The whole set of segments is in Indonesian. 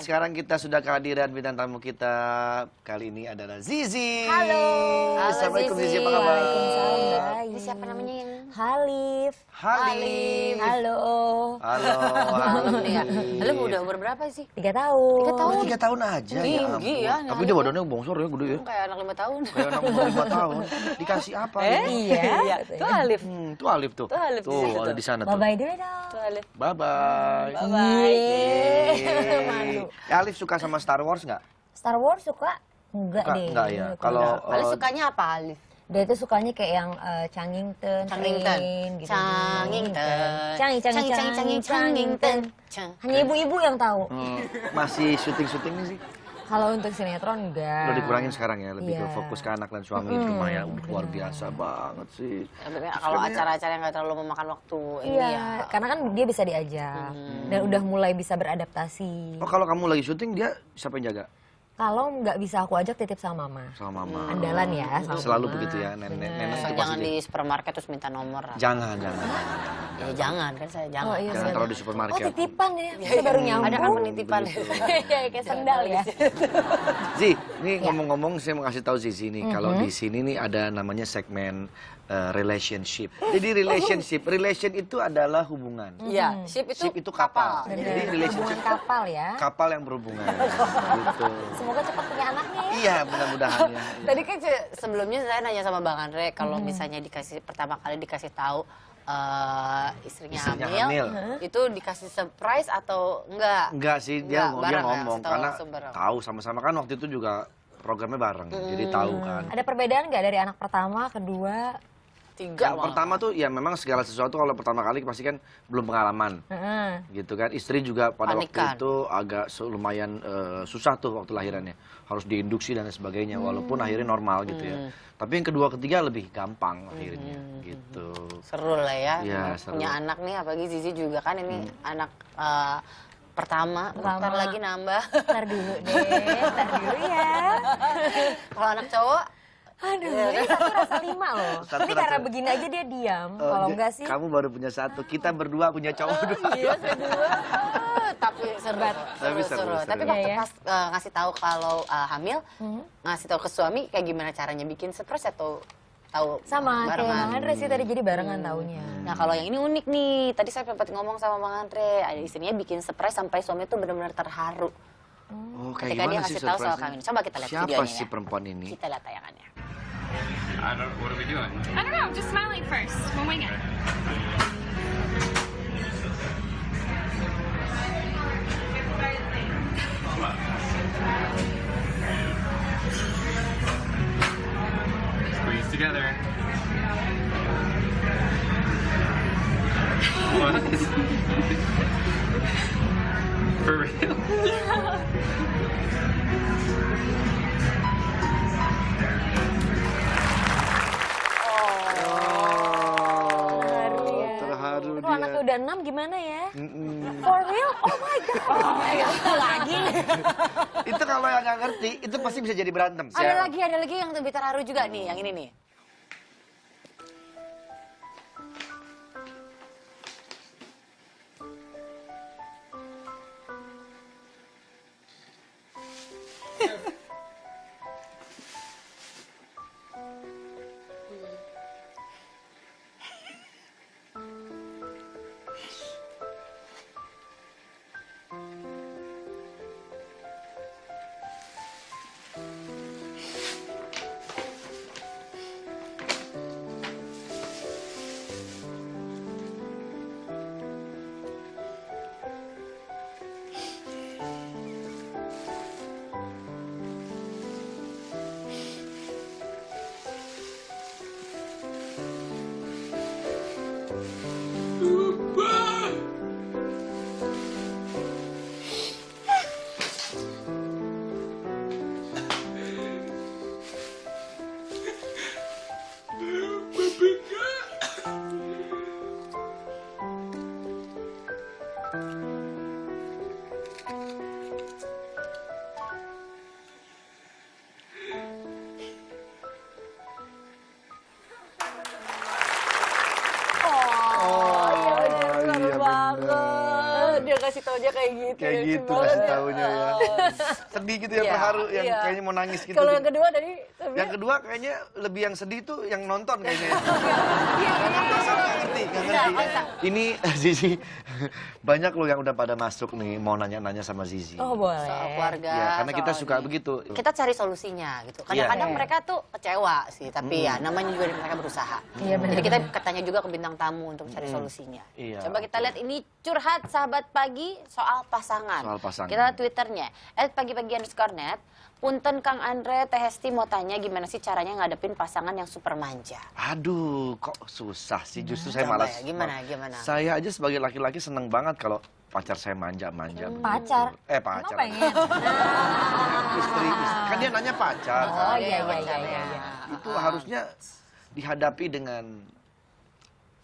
sekarang kita sudah kehadiran bintang tamu kita. Kali ini adalah Zizi. Halo. Assalamualaikum Zizi, apa kabar? Waalaikumsalam, baik. Ini siapa namanya yang Halif. Halif. Halo. Halo. Halif udah umur berapa sih? 3 tahun. 3 tahun. Oh, 3 tahun aja. Tinggi ampun. ya, Tapi dia badannya bongsor ya, gede ya. Kayak anak 5 tahun. Kayak anak umur 5 tahun. Dikasih apa? Iya. Tuh Halif. Tuh Halif tuh. Tuh Halif di situ ada tuh. di sana tuh. Bye-bye dulu dong. Tuh Halif. Bye-bye. Yeay. Malu. Halif suka sama Star Wars nggak? Star Wars suka? Enggak Suka? deh. Enggak ya? Kalau Halif sukanya apa Halif? Dia tuh sukanya kayak yang Changington, Cangington. Train, gitu. Cangington. Changington. Hanya ibu-ibu yang tahu. masih syuting-syuting sih? Kalau untuk sinetron enggak. Udah dikurangin sekarang ya, lebih ke Iya. fokus ke anak dan suami di rumah ya. Udah luar biasa banget sih. Kalau acara-acara yang nggak terlalu memakan waktu ini Iya, ya. karena kan dia bisa diajak dan udah mulai bisa beradaptasi. Oh, kalau kamu lagi syuting dia siapa yang jaga? Kalau nggak bisa aku ajak titip sama mama. Sama mama. Andalan ya sama Selalu mama. begitu ya, nenek Asal itu jangan pasti. di supermarket terus minta nomor. Jangan. Ya jangan kan saya jangan. Oh, iya, Jangan benar. taruh di Oh supermarket. titipan ya, saya baru nyambung. Ada kan penitipan. Iya, kayak sendal ya. Zi, ini ngomong-ngomong saya mau kasih tahu Zizi nih, kalau di sini nih ada namanya segmen relationship. Jadi relation itu adalah hubungan. Iya, ship itu kapal. Jadi Hubungan relationship kapal ya. kapal yang berhubungan. Gitu. Semoga cepat punya anaknya ya. Iya, mudah-mudahan ya. Tadi kan sebelumnya saya nanya sama Bang Andre kalau misalnya pertama kali dikasih tahu istrinya hamil, itu dikasih surprise atau enggak? Enggak sih, dia Enggak, bareng ya, ngomong langsung tahu karena langsung bareng. tahu sama-sama kan waktu itu juga programnya bareng. Jadi tahu kan. Ada perbedaan nggak dari anak pertama, kedua? 3 Yang pertama tuh ya memang segala sesuatu kalau pertama kali pasti kan belum pengalaman. Gitu kan. Istri juga pada waktu Panikan. itu agak lumayan susah tuh waktu lahirannya. Harus diinduksi dan sebagainya walaupun akhirnya normal gitu ya. Tapi yang kedua ketiga lebih gampang akhirnya gitu. Seru lah ya, Iya, seru. punya anak nih, apalagi Zizi juga kan ini anak pertama, bentar lagi nambah. Ntar dulu ya. Kalau anak cowok, Aduh, ini satu rasa 5 loh. Satu Ini rasa- karena begini aja dia diam. Kalau enggak sih, Kamu baru punya satu, kita berdua punya cowok dua. iya berdua. Tapi seru, Tapi seru, seru. seru. Tapi Iya, waktu ya. pas ngasih tahu kalau hamil, ngasih tahu ke suami kayak gimana caranya bikin surprise atau tahu sama kayak barengan? Bang Andre sih tadi, jadi barengan taunya. Nah kalau yang ini unik nih, tadi saya sempat ngomong sama Bang Andre, ada istrinya bikin surprise sampai suami itu benar-benar terharu. Oh, kayak Ketika dia gimana ngasih sih tahu soal surprise-nya? kami. Coba kita lihat Siapa videonya si ya. perempuan ini? Kita lihat tayangannya. What are we doing? I don't know, I'm just smiling first. We'll wing it. Squeeze together. What? For real? Terharu ya. Terharu Kalau dia. anaknya udah 6 gimana ya? For real? Oh my god. Lagi. Itu kalau yang nggak ngerti, itu pasti bisa jadi berantem. Ada lagi yang lebih terharu juga nih, yang ini nih. kasih taunya kayak gitu. Kayak lucu gitu banget kasih ya. taunya ya. Sedih gitu ya, Iya, terharu yang iya. kayaknya mau nangis gitu. Kalau yang kedua tadi Yang kedua kayaknya lebih yang sedih tuh yang nonton kayaknya. Iya, Nggak ngerti, nggak ngerti. Ini Zizi, banyak loh yang udah pada masuk nih mau nanya-nanya sama Zizi. Oh boleh. soal keluarga. Ya, karena kita soal suka ini. begitu. Kita cari solusinya gitu. Kadang-kadang Iya. mereka tuh kecewa sih, tapi ya namanya juga mereka berusaha. Iya, benar. Jadi kita katanya juga ke bintang tamu untuk cari solusinya. Iya. Coba kita lihat ini curhat sahabat pagi soal pasangan. Soal pasangan. Kita lihat Twitternya @pagi-pagi_net. Punten Kang Andre, Teh Hesti mau tanya gimana sih caranya ngadepin pasangan yang super manja? Aduh, kok susah sih. Justru saya Coba malas. ya, gimana? Saya aja sebagai laki-laki seneng banget kalau pacar saya manja-manja. Pacar? Pacar. Emang pengen? Istri. Kan dia nanya pacar. Oh kan. iya, iya, pacarnya. iya, iya. Itu harusnya dihadapi dengan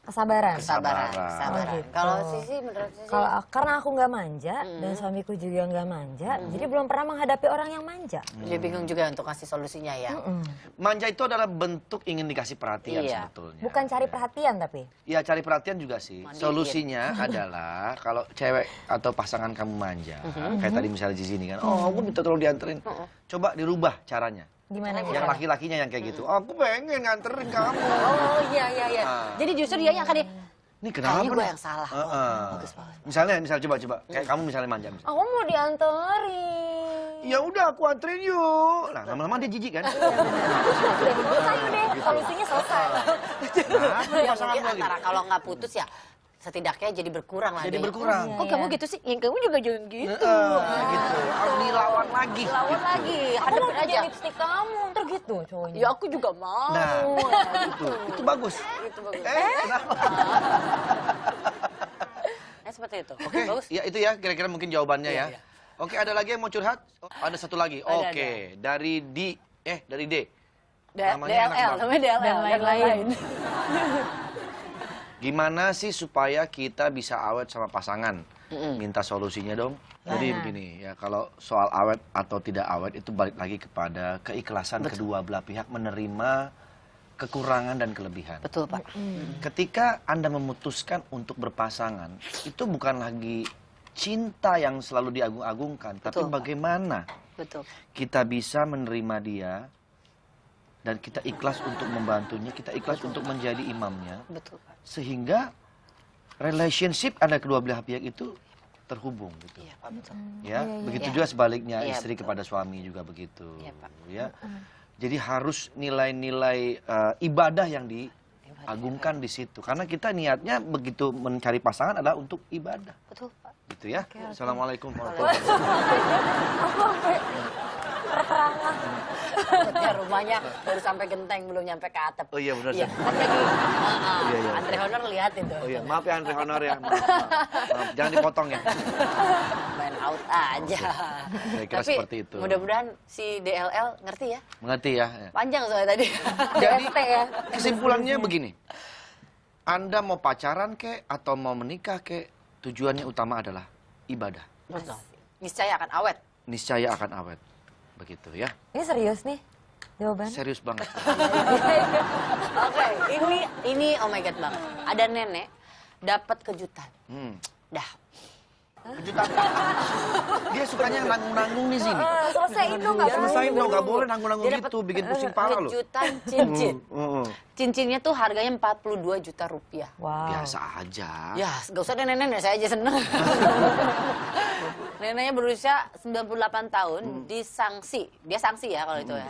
Kesabaran. Kesabaran. Kesabaran. Oh, gitu. Kalau Sisi menurut Sisi? Kalau karena aku nggak manja dan suamiku juga nggak manja, jadi belum pernah menghadapi orang yang manja. Dia bingung juga untuk kasih solusinya ya. manja itu adalah bentuk ingin dikasih perhatian Iya. sebetulnya. Bukan cari perhatian tapi. Ya cari perhatian juga sih. Mandiin. Solusinya adalah kalau cewek atau pasangan kamu manja, kayak tadi misalnya di sini kan, oh aku minta tolong dianterin. Coba dirubah caranya. Gimana Yang laki-lakinya yang kayak gitu, aku pengen nganterin kamu. Oh iya. Ah. Jadi justru dia yang akan Ini kenapa kayaknya gue nih? yang salah. Bagus banget. Misalnya coba, kayak kamu misalnya manja. Misalnya. Aku mau dianterin. Ya udah aku anterin yuk. Nah lama-lama dia jijik kan. Udah selesai deh, solusinya selesai. Kenapa Ya pasangan mungkin gua gitu? antara kalau nggak putus ya setidaknya jadi berkurang lah. Jadi deh. berkurang. Kok kamu gitu sih? Ya kamu juga jangan gitu. Gitu. Harus dilawan lagi. Lawan gitu. lagi, Aku mau hadapin aja. pakai lipstik kamu, ntar gitu cowoknya. Ya aku juga mau. Nah, itu bagus. Itu bagus. Kenapa? Seperti itu. Oke, Bagus. ya itu ya kira-kira mungkin jawabannya Iya, ya. iya. Oke, ada lagi yang mau curhat? Oh, ada satu lagi. Ada, Oke, dari dari D. DLL, enak banget. namanya DLL. Dan lain-lain. Gimana sih supaya kita bisa awet sama pasangan? Minta solusinya dong. Jadi begini ya, kalau soal awet atau tidak awet itu balik lagi kepada keikhlasan kedua belah pihak menerima kekurangan dan kelebihan. Betul, Pak. Ketika Anda memutuskan untuk berpasangan, itu bukan lagi cinta yang selalu diagung-agungkan, tapi Betul, Pak. bagaimana Betul. kita bisa menerima dia dan kita ikhlas untuk membantunya, kita ikhlas untuk menjadi imamnya, Betul, Pak. sehingga relationship ada kedua belah pihak itu terhubung gitu. Iya, Pak, betul. Ya, begitu Iya. juga sebaliknya Iya, istri betul. kepada suami juga begitu. Iya, Pak. Ya. Jadi harus nilai-nilai ibadah yang diagungkan di situ. Karena kita niatnya begitu mencari pasangan adalah untuk ibadah. Betul, Pak. Gitu ya. Assalamualaikum warahmatullahi wabarakatuh. Ya, rumahnya baru sampai genteng, belum nyampe ke atap. Oh iya benar. Iya, Sir. kan lagi Iya, iya. Andre Honor lihat itu. Oh iya, maaf ya Andre Honor ya. Maaf. Jangan dipotong ya. Main out aja. Saya kira Tapi seperti itu. mudah-mudahan si DLL ngerti ya. Mengerti ya. Panjang soalnya tadi. Jadi DST ya. kesimpulannya begini. Anda mau pacaran kek atau mau menikah kek, tujuannya utama adalah ibadah. Betul. Niscaya akan awet. Niscaya akan awet. Begitu ya. Ini serius nih jawabannya. Serius banget. Oke, ini oh my god banget. Ada nenek dapat kejutan. Dah. Kejutan. Dia sukanya yang nanggung-nanggung di sini. Selesaiin dong, nggak Ya, boleh. selesain dong, nggak boleh nanggung-nanggung Dia dapat, gitu, bikin pusing parah loh. Kejutan cincin. Heeh. Cincinnya tuh harganya 42 juta rupiah. Wow. Biasa aja. Ya, gak usah deh nenek, saya aja seneng. Neneknya berusia 98 tahun, disangsi. Dia sanksi ya kalau itu ya.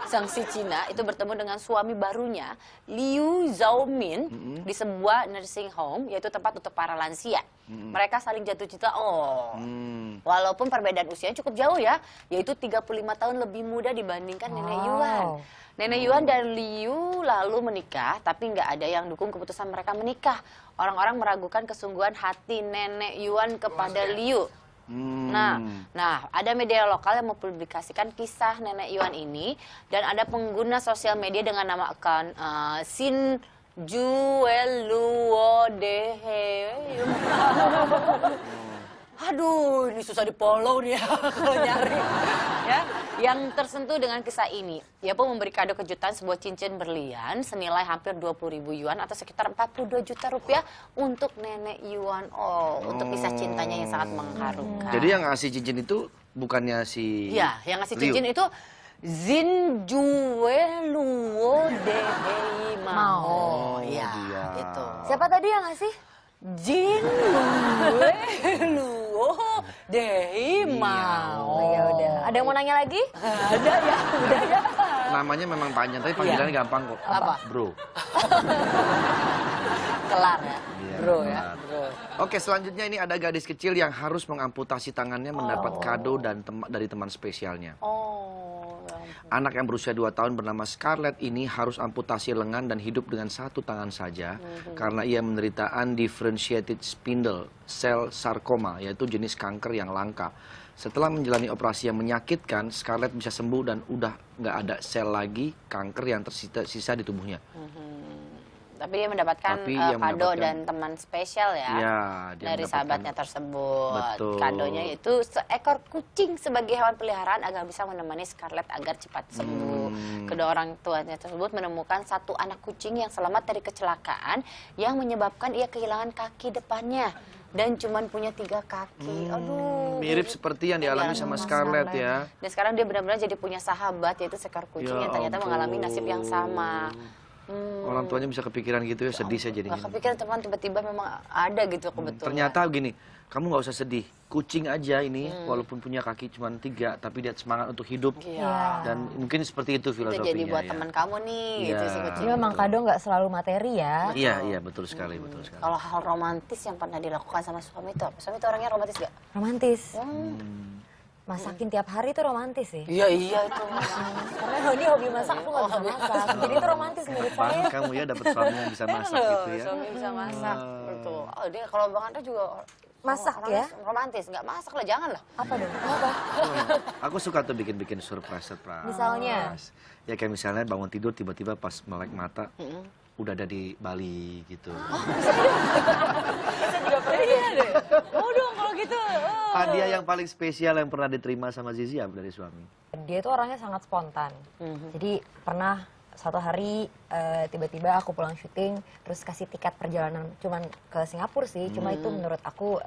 Sanksi Cina itu bertemu dengan suami barunya, Liu Xiaomin, di sebuah nursing home, yaitu tempat untuk para lansia. Mereka saling jatuh cinta, walaupun perbedaan usianya cukup jauh ya, yaitu 35 tahun lebih muda dibandingkan Nenek Yuan. Nenek Yuan dan Liu lalu menikah, tapi nggak ada yang dukung keputusan mereka menikah. Orang-orang meragukan kesungguhan hati Nenek Yuan kepada Liu. Nah, ada media lokal yang mempublikasikan kisah Nenek Yuan ini, dan ada pengguna sosial media dengan nama akun Sin Jueluo Dehe. Aduh, ini susah di follow nih ya kalau nyari. Ya, yang tersentuh dengan kisah ini. Ia pun memberi kado kejutan sebuah cincin berlian senilai hampir 20.000 yuan atau sekitar 42 juta rupiah untuk nenek Yuan untuk kisah cintanya yang sangat mengharukan. Jadi yang ngasih cincin itu bukannya si Iya, yang ngasih Liu. cincin itu Zin Jue Luo Dehei Mao. Iya, dia. itu. Siapa tadi yang ngasih? Jin Jue Luo Dehei Mao. Oh ya udah. Ada yang mau nanya lagi? Ada ya, udah ya. Namanya memang panjang, tapi panggilannya gampang kok. Apa? Bro. Kelar ya, Iya, bro ya, kelar. bro. Oke, selanjutnya ini ada gadis kecil yang harus mengamputasi tangannya mendapat kado dan dari teman spesialnya. Oh, ya ampun. Anak yang berusia 2 tahun bernama Scarlett ini harus amputasi lengan dan hidup dengan satu tangan saja karena ia menderita undifferentiated spindle cell sarcoma, yaitu jenis kanker yang langka. Setelah menjalani operasi yang menyakitkan, Scarlett bisa sembuh dan udah nggak ada sel lagi kanker yang tersisa di tubuhnya. Tapi dia mendapatkan Tapi dia kado mendapatkan- dan teman spesial ya, Iya, dia dari mendapatkan- sahabatnya tersebut. Betul. Kadonya itu seekor kucing sebagai hewan peliharaan agar bisa menemani Scarlett agar cepat sembuh. Kedua orang tuanya tersebut menemukan satu anak kucing yang selamat dari kecelakaan yang menyebabkan ia kehilangan kaki depannya dan cuman punya 3 kaki. Aduh, Mirip gitu. seperti yang dialami sama Scarlett ya. Dan sekarang dia benar-benar jadi punya sahabat, yaitu seekor kucing Ya yang ternyata mengalami nasib yang sama. Orang tuanya bisa kepikiran gitu ya, sedih saya jadinya. Gak kepikiran teman tiba-tiba memang ada gitu kebetulan. Ternyata gini, kamu nggak usah sedih. Kucing aja ini, walaupun punya kaki cuma 3, tapi dia semangat untuk hidup. Iya. Dan mungkin seperti itu Itu filosofinya. jadi buat ya. teman kamu nih, gitu Iya. si kucing. Jadi memang kado nggak selalu materi ya. Iya, iya betul sekali, betul sekali. Kalau hal romantis yang pernah dilakukan sama suami itu apa? Suami itu orangnya romantis gak? Romantis. Masakin tiap hari itu romantis sih. Iya, iya itu. Karena ini hobi masak, aku nggak bisa masak. Jadi itu romantis menurut saya. Banget kamu ya dapat suami yang bisa masak gitu ya. Suami bisa masak, betul. Oh, dia kalau Bang Andra juga Masak orangnya ya? romantis, nggak masak lah, jangan lah. Apa dong? Kenapa? Aku suka tuh bikin-bikin surprise. Misalnya? Ya kayak misalnya bangun tidur tiba-tiba pas melek mata udah ada di Bali gitu. Saya juga pernah deh. Mau dong kalau gitu. Hadiah yang paling spesial yang pernah diterima sama Zizi apa dari suami? Dia itu orangnya sangat spontan. Jadi pernah suatu hari tiba-tiba aku pulang syuting terus kasih tiket perjalanan cuman ke Singapura sih. Cuma itu menurut aku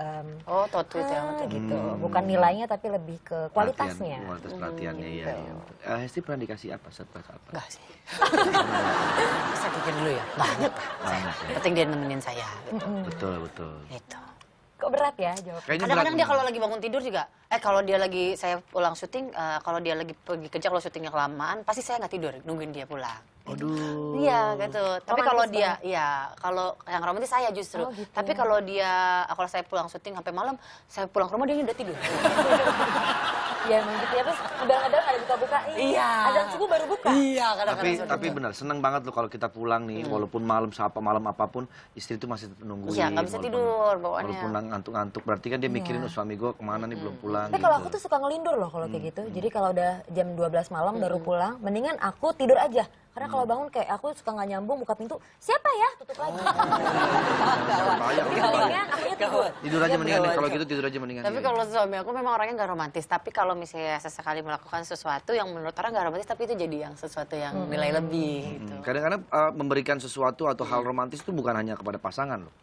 Oh, totu itu yang gitu. Bukan nilainya tapi lebih ke kualitasnya. Kualitas pelatihannya, iya. Iya. Hesti pernah dikasih apa? Surprise apa? Enggak sih. Saya pikir dulu ya. Banyak. Banyak ya. Penting dia nemenin saya. Gitu. Betul, betul. Gitu. Kok berat ya jawabnya? Kayaknya Kadang-kadang berat. dia kalau lagi bangun tidur juga, kalau dia lagi, saya pulang syuting, kalau dia lagi pergi kerja, kalau syutingnya kelamaan, pasti saya nggak tidur, nungguin dia pulang. Aduh. Iya gitu. Tapi kalau Romantis dia, ya kalau yang romantis saya justru. Oh, gitu. Tapi kalau dia, kalau saya pulang syuting sampai malam, saya pulang ke rumah dia udah tidur. Ya emang gitu ya, terus kadang-kadang ada buka-bukain. Iya. Azan subuh baru buka. Iya, Tapi benar, senang banget loh kalau kita pulang nih, walaupun malam apapun, istri itu masih tetap nungguin. Iya, nggak bisa tidur bawaannya. Walaupun ngantuk-ngantuk, berarti kan dia mikirin oh, suami gue kemana nih belum pulang. Tapi kalau aku tuh suka ngelindur loh kalau kayak gitu. Jadi kalau udah jam 12 malam baru pulang, mendingan aku tidur aja. Karena kalau bangun kayak aku suka nggak nyambung buka pintu, siapa ya? Tutup lagi. Bahaya. Jadi mendingan akunya tidur. Tidur aja mendingan nih, kalau gitu tidur aja mendingan. Tapi Iya. kalau suami aku memang orangnya nggak romantis. Tapi kalau misalnya sesekali melakukan sesuatu yang menurut orang nggak romantis, tapi itu jadi yang sesuatu yang nilai lebih gitu. Kadang-kadang memberikan sesuatu atau hal romantis itu bukan hanya kepada pasangan loh.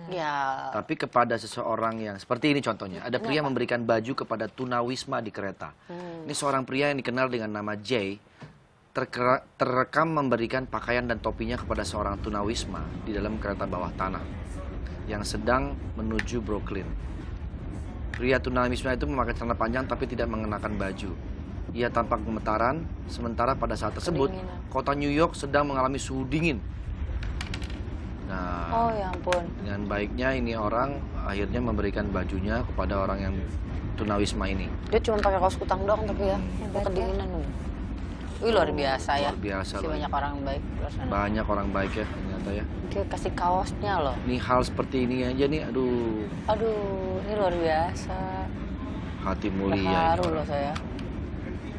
Ya, Tapi kepada seseorang yang seperti ini contohnya. Ada pria memberikan baju kepada tunawisma di kereta. Ini seorang pria yang dikenal dengan nama Jay. Terekam memberikan pakaian dan topinya kepada seorang tunawisma di dalam kereta bawah tanah yang sedang menuju Brooklyn. Pria tunawisma itu memakai celana panjang tapi tidak mengenakan baju. Ia tampak gemetaran, sementara pada saat tersebut Kedinginan. kota New York sedang mengalami suhu dingin. Nah, oh ya ampun. dengan baiknya ini orang akhirnya memberikan bajunya kepada orang yang tunawisma ini. Dia cuma pakai kaos kutang doang tapi ya, kedinginan. Wih, luar biasa ya. Luar biasa Si loh. banyak orang baik di luar sana. Banyak orang baik ya ternyata ya. Dia kasih kaosnya loh. Ini hal seperti ini aja nih, aduh, Aduh, ini luar biasa. hati mulia. Terharu ini loh orang. saya.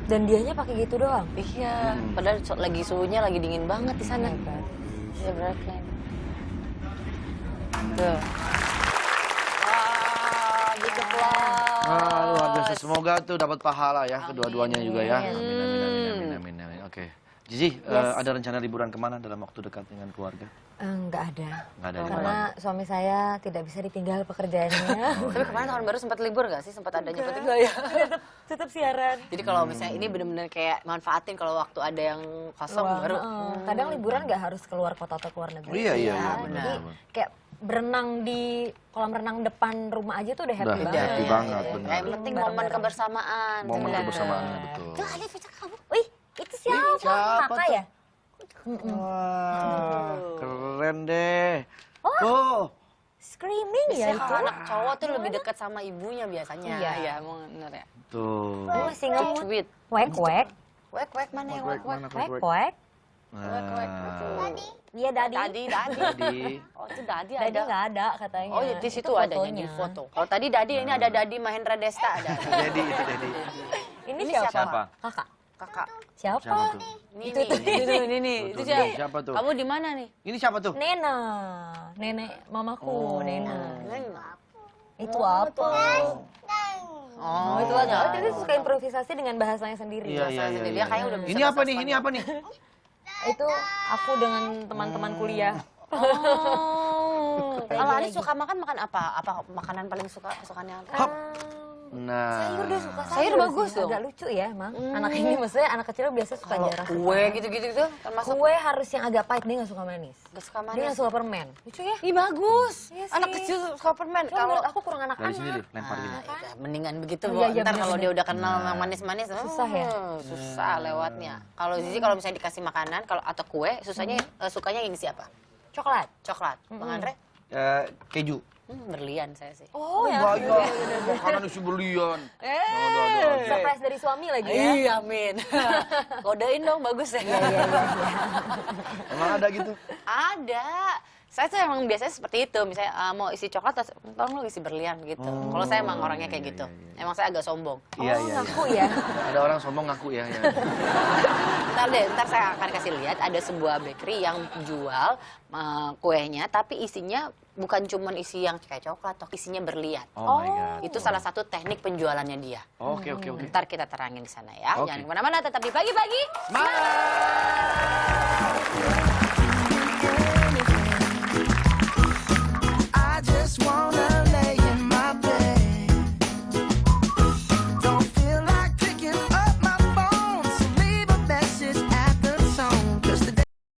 Dan dianya pakai gitu doang. Iya, padahal lagi suhunya lagi dingin banget di sana. Hebat. Iya beratnya. Tuh. Wah, gitu lah. Luar biasa Semoga tuh dapat pahala ya kedua-duanya juga ya. Amin. Oke. Zizi, ada rencana liburan kemana dalam waktu dekat dengan keluarga? Nggak ada. Nggak ada Karena suami saya tidak bisa ditinggal pekerjaannya. Tapi kemarin tahun baru sempat libur gak sih? Sempat ada nyempet enggak ya? Tetap siaran. Jadi kalau misalnya ini bener-bener kayak manfaatin kalau waktu ada yang kosong baru. Kadang liburan nggak harus keluar kota atau keluar negeri. Iya, Jadi kayak berenang di kolam renang depan rumah aja tuh udah happy Udah banget. happy banget, benar. Yang penting momen kebersamaan. Momen sebenarnya. kebersamaan, betul. Tuh Alif itu kamu. Wih, itu siapa? siapa Kakak tuh? ya? Wah, keren deh. Oh, Screaming ya Biasanya itu. kalau anak cowok tuh lebih dekat sama ibunya biasanya. Iya. Iya, emang bener ya. tuh. Masih ngemut. Tweet. Wek. Wek mana yang wek? Mana Wek. Nah, Iya, Dadi. Dadi. Jadi, Oh itu Dadi Dadi ada. nggak ada katanya. Oh ya di situ Itu adanya di fotonya. foto. Kalau tadi Dadi ini ada Dadi Mahendra Desta ada. Dedi itu Dedi. Ini Ini siapa? siapa? Kakak. Kakak. Siapa? Siapa tuh? Ini ini nih. Itu Tuh, siapa? siapa tuh? Kamu di mana nih? Ini siapa tuh? Nena. Nenek mamaku, Nena. Nena. Itu apa? Oh, Itu aja. Oh, jadi suka improvisasi dengan bahasanya sendiri. Iya, Saya sendiri. Dia kayaknya udah bisa Ini apa bahasa nih? Ini Spanyol. apa nih? Itu aku dengan teman-teman kuliah. Oh. Kalau Aris suka makan apa? Apa makanan paling kesukaannya apa? Hop. Nah, Sayur dia suka Sayur bagus sih. dong. Agak lucu ya emang. Anak ini maksudnya anak kecil biasa suka Kalau jarang. kue gitu-gitu tuh termasuk Kue harus yang agak pahit, dia nggak suka manis. gak suka Dia manis. nggak suka permen. Lucu ya? Ih bagus. Iya sih. Anak kecil suka permen. Cuma Kalau menurut aku kurang dari sini anak-anak. deh, lempar gini. ya, mendingan begitu Oh, Bu. iya, iya, Ntar kalau bener-bener. dia udah kenal yang manis-manis, Susah ya? Susah lewatnya. Kalau Zizi kalau misalnya dikasih makanan, kalau atau kue, susahnya sukanya ini siapa? Coklat. Coklat. Bang Andre? Keju. Berlian saya sih. Oh ya. Makanan isi berlian. Surprise dari suami lagi ya. Iya, amin. Kodein dong, bagus ya. Iya. Emang ada gitu? Ada. Saya tuh emang biasanya seperti itu. Misalnya mau isi coklat, tolong lo isi berlian gitu. Kalau saya emang orangnya kayak gitu. Emang saya agak sombong. Iya. Ngaku ya. Ada orang sombong ngaku ya. Ntar saya akan kasih lihat ada sebuah bakery yang jual kuenya, tapi isinya bukan cuma isi yang kayak coklat, toh isinya berlian. Oh my god. Itu salah satu teknik penjualannya dia. Oke. Ntar kita terangin di sana ya. Oke. Jangan kemana-mana, tetap di pagi-pagi. Semangat!